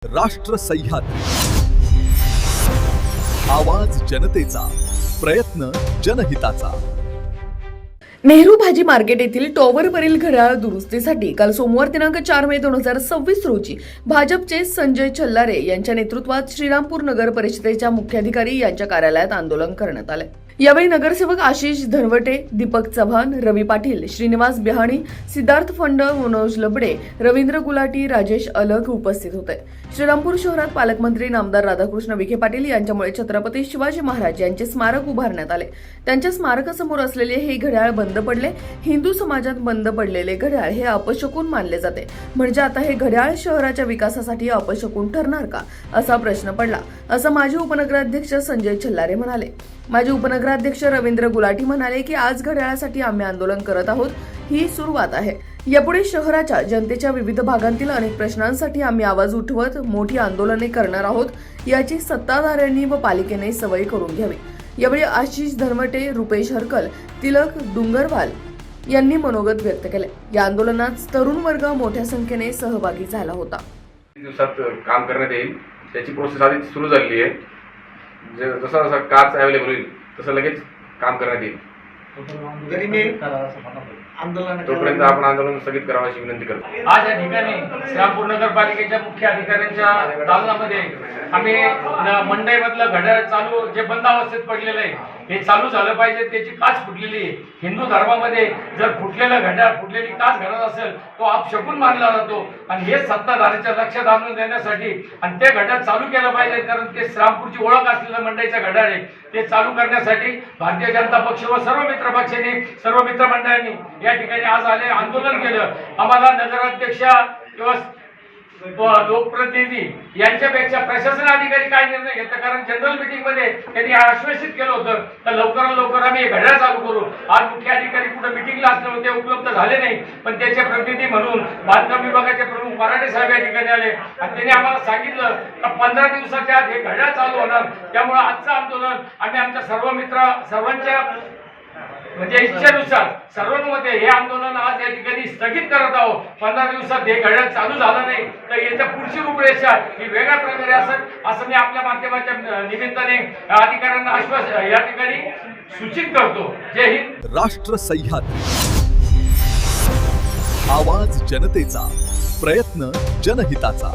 राष्ट्र सह्याद्री, आवाज जनतेचा, प्रयत्न जनहिताचा। नेहरू भाजी मार्केट येथील टॉवरवरील घड्याळ दुरुस्तीसाठी काल सोमवार दिनांक 4 मे 2026 रोजी भाजपचे संजय छल्लारे यांच्या नेतृत्वात श्रीरामपूर नगर परिषदेच्या मुख्याधिकारी यांच्या कार्यालयात आंदोलन करण्यात आले। यावेळी नगरसेवक आशिष धनवटे, दीपक चव्हाण, रवी पाटील, श्रीनिवास बिहाणी, सिद्धार्थ फंड, मनोज लबडे, रवींद्र गुलाटी, राजेश अलग उपस्थित होते। श्रीरामपूर शहरात पालकमंत्री नामदार राधाकृष्ण विखे पाटील यांच्यामुळे छत्रपती शिवाजी महाराज यांचे स्मारक उभारण्यात आले। त्यांच्या स्मारकासमोर असलेले हे घड्याळ बंद पडले। हिंदू समाजात बंद पडलेले घड्याळ हे अपशकुन मानले जाते, म्हणजे आता हे घड्याळ शहराच्या विकासासाठी अपशकुन ठरणार का, असा प्रश्न पडला, असं माजी उपनगराध्यक्ष संजय छल्लारे म्हणाले। माजी उपनगराध्यक्ष रवींद्र गुलाटी म्हणाले की आज घड्याळासाठी आम्ही आंदोलन करत आहोत, ही सुरुवात आहे। यापुढे शहराच्या जनतेच्या विविध भागांतील अनेक प्रश्नांसाठी आम्ही आवाज उठवत मोठी आंदोलने करणार आहोत, याची सत्ताधाऱ्यांनी व पालिकेने सवय करून घ्यावी। यावेळी आशिष धनवटे, रुपेश हरकल, तिलक डुंगरवाल यांनी मनोगत व्यक्त केले। या आंदोलनात तरुण वर्ग मोठ्या संख्येने सहभागी झाला होता। दिवसात काम करण्यात येईल त्याची प्रोसेस आधीच सुरू झालेली आहे। जसा जसा काच अवेलेबल होईल तसं लगेच काम करण्यात येईल। तोपर्यंत आपण आंदोलन स्थगित करावं अशी विनंती करतो। आज या ठिकाणी श्रीरामपूर नगरपालिकेच्या मुख्य अधिकाऱ्यांच्या दालनामध्ये आम्ही मंडईमधलं घड्याळ चालू जे बंद अवस्थेत पडलेलं आहे हे चालू झालं पाहिजे, त्याची काच फुटलेली आहे। हिंदू धर्मामध्ये जर फुटलेलं घड्याळ, फुटलेली काच घडत असेल तो अपशकुन मानला जातो आणि हे सत्ताधाऱ्यांच्या लक्षात आणून देण्यासाठी आणि ते घड्याळ चालू केलं पाहिजे, कारण ते श्रीरामपूरची ओळख असलेलं मंडईचं घड्याळ आहे। ते चालू करण्यासाठी भारतीय जनता पक्ष व सर्व मित्र पक्षांनी, सर्व मित्रमंडळांनी या ठिकाणी आज आले, आंदोलन केलं। आम्हाला नगराध्यक्ष किंवा लोकप्रतिनिधी यांच्यापेक्षा प्रशासन अधिकारी काय निर्णय घेतात, कारण जनरल मीटिंग मध्ये त्यांनी आश्वासित केलं होतं तर लवकरात लवकर आम्ही हे घड्याळ चालू करू। आज मुख्य अधिकारी कुठे मीटिंगला असले होते, उपलब्ध झाले नाही, पण त्याचे प्रतिनिधी म्हणून बांधकाम विभागाचे प्रमुख मराठे साहेब या ठिकाणी आले आणि त्यांनी आम्हाला सांगितलं की 15 दिवसाच्या आत हे घड्याळ चालू होणार। त्यामुळे आजचं आंदोलन आम्ही आमच्या सर्वांच्या म्हणजे इच्छेनुसार सर्वांमध्ये हे आंदोलन आज या ठिकाणी स्थगित करत आहोत। 15 दिवसात हे घड्याळ चालू झालं नाही तर याच्या पुढची रूपरेषा ही वेगळ्या प्रकारे असेल असं मी आपल्या माध्यमाच्या निमित्ताने अधिकाऱ्यांना या ठिकाणी सूचित करतो। जय हिंद। राष्ट्र सह्याद्री, आवाज जनतेचा, प्रयत्न जनहिताचा।